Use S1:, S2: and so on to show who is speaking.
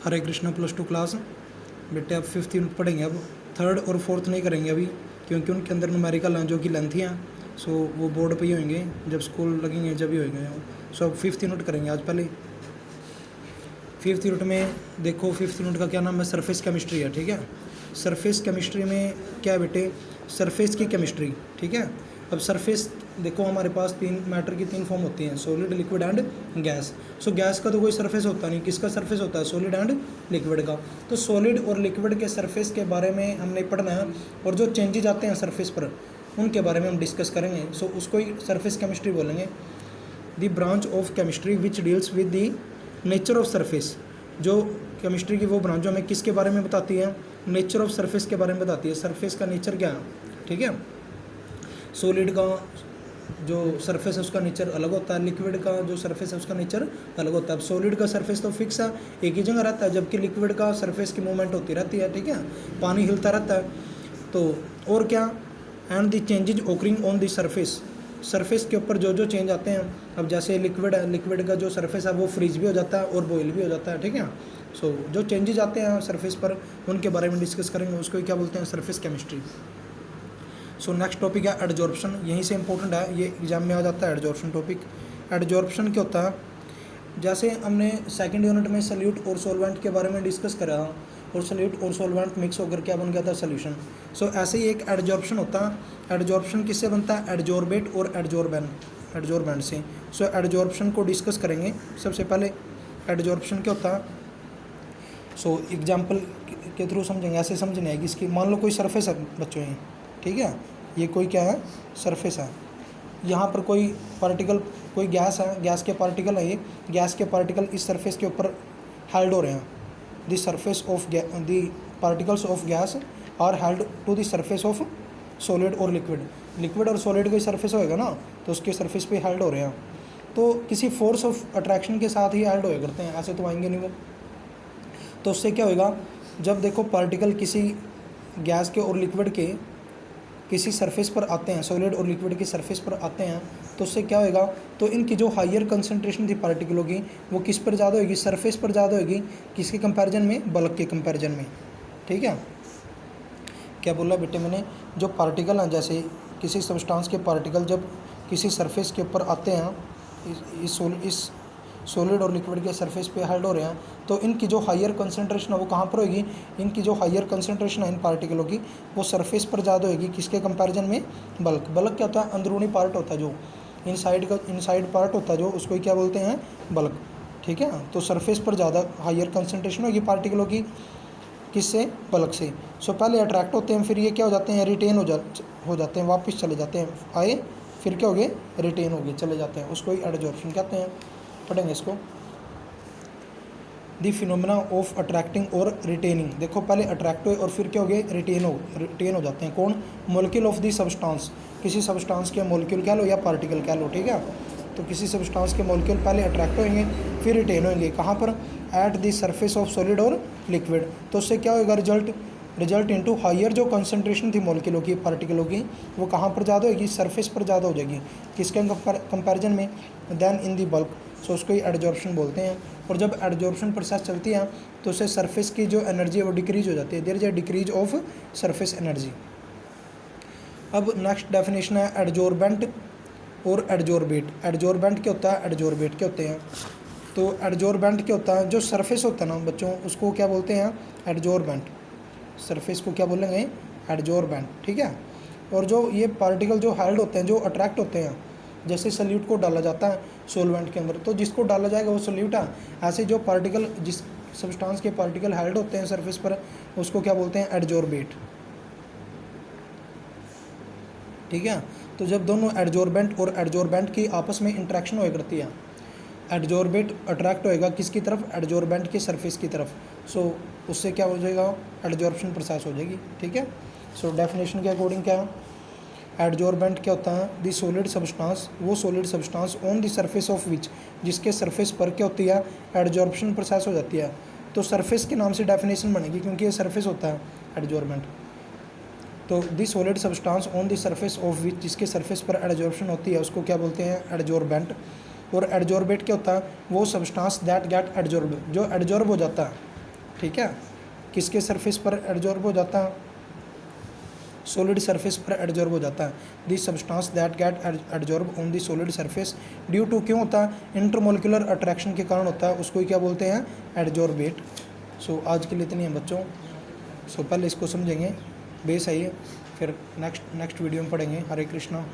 S1: हरे Krishna +2 class. बेटे आप 5th unit पढ़ेंगे, अब 3rd और 4th नहीं करेंगे अभी, क्योंकि उनके अंदर न्यूमेरिकल हैं जो कि लेंथी हैं। सो वो बोर्ड पे ही होंगे, जब स्कूल लगेंगे जब ही होंगे। सो अब 5th यूनिट करेंगे आज पहले। 5th यूनिट में देखो, 5th यूनिट का क्या नाम है, सरफेस केमिस्ट्री है। ठीक है, सरफेस केमिस्ट्री में क्या है बेटे, सरफेस की केमिस्ट्री। ठीक है, अब सरफेस देखो हमारे पास तीन मैटर की तीन फॉर्म होती हैं, solid, liquid and gas. So gas का तो कोई सरफेस होता नहीं, किसका सरफेस होता है, सॉलिड एंड लिक्विड का। तो सॉलिड और लिक्विड के सरफेस के बारे में हमने पढ़ना है, और जो चेंजेज आते हैं सरफेस पर उनके बारे में हम डिस्कस करेंगे। सो उसको ही सरफेस केमिस्ट्री बोलेंगे। The branch of chemistry which deals with the nature of surface. जो केमिस्ट्री की वो ब्रांच जो हमें किसके बारे में बताती है, नेचर ऑफ सरफेस के बारे में बताती है, सरफेस का नेचर क्या है। ठीक है, सॉलिड का जो सरफेस है उसका नेचर अलग होता है, लिक्विड का जो सरफेस है उसका नेचर अलग होता है। अब सॉलिड का सरफेस तो फिक्स है, एक ही जगह रहता है, जबकि लिक्विड का सरफेस की मूवमेंट होती रहती है। ठीक है, पानी हिलता रहता है। तो और क्या, and the changes occurring on the surface, surface के ऊपर जो जो चेंज आते हैं। अब जैसे लिक्विड है, लिक्विड का जो सरफेस है वो फ्रीज भी हो जाता है और बॉयल भी हो जाता है। ठीक है, सो जो चेंजेज आते हैं सरफेस पर उनके बारे में डिस्कस करेंगे, उसको क्या बोलते हैं, surface chemistry. So next topic है एडजॉर्प्शन, यहीं से इंपॉर्टेंट है, ये एग्जाम में आ जाता है एडजॉर्प्शन टॉपिक। एडजॉर्प्शन क्या होता है, जैसे हमने सेकंड यूनिट में सल्यूट और सॉल्वेंट के बारे में डिस्कस करा, और सल्यूट और सॉल्वेंट मिक्स होकर क्या बन गया था, सोल्यूशन। सो ऐसे ही एक एडजॉर्प्शन होता है। एडजॉर्प्शन किससे बनता है, एडजॉर्बेट और एडजॉर्बेंट से। सो एडजॉर्प्शन को डिस्कस करेंगे। सबसे पहले एडजॉर्प्शन क्या होता है, सो एग्जाम्पल के थ्रू समझेंगे, ऐसे समझ नहीं आएगी इसकी। मान लो कोई सरफेस है बच्चों ये, ठीक है, ये कोई क्या है, सरफेस है। यहाँ पर कोई पार्टिकल, कोई गैस है, गैस के पार्टिकल है, ये गैस के पार्टिकल इस सरफेस के ऊपर हेल्ड हो रहे हैं। The surface of the particles of gas are held to the surface of solid और लिक्विड। लिक्विड और सॉलिड का सरफेस होएगा ना, तो उसके सरफेस पे हेल्ड हो रहे हैं, तो किसी फोर्स ऑफ अट्रैक्शन के साथ ही हेल्ड होया करते हैं, ऐसे तो आएंगे नहीं वो। तो उससे क्या होएगा, जब देखो पार्टिकल किसी गैस के और लिक्विड के किसी सरफेस पर आते हैं, सॉलिड और लिक्विड की सरफेस पर आते हैं, तो उससे क्या होएगा, तो इनकी जो हायर कंसंट्रेशन थी पार्टिकलों की वो किस पर ज़्यादा होगी, सरफेस पर ज़्यादा होगी, किसके कंपैरिजन में, बल्क के कंपैरिजन में। ठीक है, क्या बोला बेटे मैंने, जो पार्टिकल हैं, जैसे किसी सब्सटेंस के पार्टिकल जब किसी सरफेस के ऊपर आते हैं, इस सॉलिड और लिक्विड के सरफेस पे हेल्ड हो रहे हैं, तो इनकी जो हायर कंसंट्रेशन है वो कहाँ पर होगी, इनकी जो हायर कंसंट्रेशन है इन पार्टिकलों की वो सरफेस पर ज़्यादा होगी, किसके कंपैरिजन में, बल्क। बल्क क्या होता है, अंदरूनी पार्ट होता है, जो इनसाइड पार्ट होता है जो, उसको ही क्या बोलते हैं, बल्क। ठीक है, तो सरफेस पर ज़्यादा हायर कंसंट्रेशन होगी पार्टिकलों की, किससे, बल्क से। सो पहले अट्रैक्ट होते हैं, फिर ये क्या हो जाते हैं, रिटेन हो जाते हैं, वापस चले जाते हैं, आए फिर क्या हो गए, रिटेन हो गए, चले जाते हैं, उसको ही एडजॉर्प्शन कहते हैं। पढ़ेंगे इसको, दी फिनोमेना ऑफ अट्रैक्टिंग और रिटेनिंग। देखो पहले अट्रैक्ट हुए और फिर क्या हो गए, रिटेन हो जाते हैं। कौन, मोलिक्यूल ऑफ दी सब्सटेंस, किसी सब्सटेंस के मोलिक्यूल कह लो या पार्टिकल कह लो। ठीक है, तो किसी सब्सटेंस के मोलिक्यूल पहले अट्रैक्ट होंगे फिर रिटेन होंगे, कहाँ पर, at the surface of solid और लिक्विड। तो उससे क्या होगा, रिजल्ट इनटू हायर जो कंसंट्रेशन थी मोलिक्यूलों की, पार्टिकलों की, वो कहाँ पर ज़्यादा होगी, सरफेस पर ज़्यादा हो जाएगी, किसके कंपैरिजन में, देन इन दी बल्क। सो उसको ही एडजॉर्प्शन बोलते हैं। और जब एडजॉर्प्शन प्रोसेस चलती है तो उससे सरफेस की जो एनर्जी है वो डिक्रीज हो जाती है, there is a decrease of surface energy. अब नेक्स्ट डेफिनेशन है एडजॉर्बेंट और एडजॉर्बेट। एडजॉर्बेंट क्या होता है, एडजॉर्बेट क्या होते हैं। तो एडजॉर्बेंट क्या होता है, जो सरफेस होता है ना बच्चों, उसको क्या बोलते हैं, एडजॉर्बेंट। सरफेस को क्या बोलेंगे, एडजॉर्बेंट। ठीक है, और जो ये पार्टिकल जो हेल्ड होते हैं, जो अट्रैक्ट होते हैं, जैसे सल्यूट को डाला जाता है सॉल्वेंट के अंदर, तो जिसको डाला जाएगा वो सल्यूट है। ऐसे जो पार्टिकल, जिस सब्सटेंस के पार्टिकल हेल्ड होते हैं सरफेस पर, उसको क्या बोलते हैं, एडजॉर्बेट। ठीक है, तो जब दोनों एडजॉर्बेंट और एडजॉर्बेंट की आपस में इंटरेक्शन होया करती है, एडजॉर्बेट अट्रैक्ट होएगा किसकी तरफ, एडजॉर्बेंट के सरफेस की तरफ। सो उससे क्या हो जाएगा, एडजॉर्प्शन प्रोसेस हो जाएगी। ठीक है, सो डेफिनेशन के अकॉर्डिंग क्या है, एडजॉर्बेंट क्या होता है, दी सॉलिड सब्सटेंस, वो solid substance on the surface of which, जिसके सरफेस पर क्या होती है, एडजॉर्प्शन प्रोसेस हो जाती है। तो सरफेस के नाम से डेफिनेशन बनेगी, क्योंकि ये सरफेस होता है एडजॉर्बेंट। तो दी solid substance on the surface of which, जिसके सरफेस पर एडजॉर्प्शन होती है, उसको क्या बोलते हैं, एडजॉर्बेंट। और एडजॉर्बेट क्या होता है, वो सब्सटेंस दैट गेट एडजॉर्ब, जो एडजॉर्ब हो जाता है, ठीक है। किसके सरफेस पर एडजॉर्ब हो जाता है? सॉलिड सरफेस पर एडजॉर्ब हो जाता है। This substance that get adsorb on the solid surface due to, क्यों होता है? इंटरमोलिकुलर अट्रैक्शन के कारण होता है, उसको ही क्या बोलते हैं? एडजॉर्बेट। सो आज के लिए इतनी है बच्चों। सो पहले इसको समझेंगे, बेस है ये, फिर नेक्स्ट वीडियो में पढ़ेंगे। हरे कृष्णा।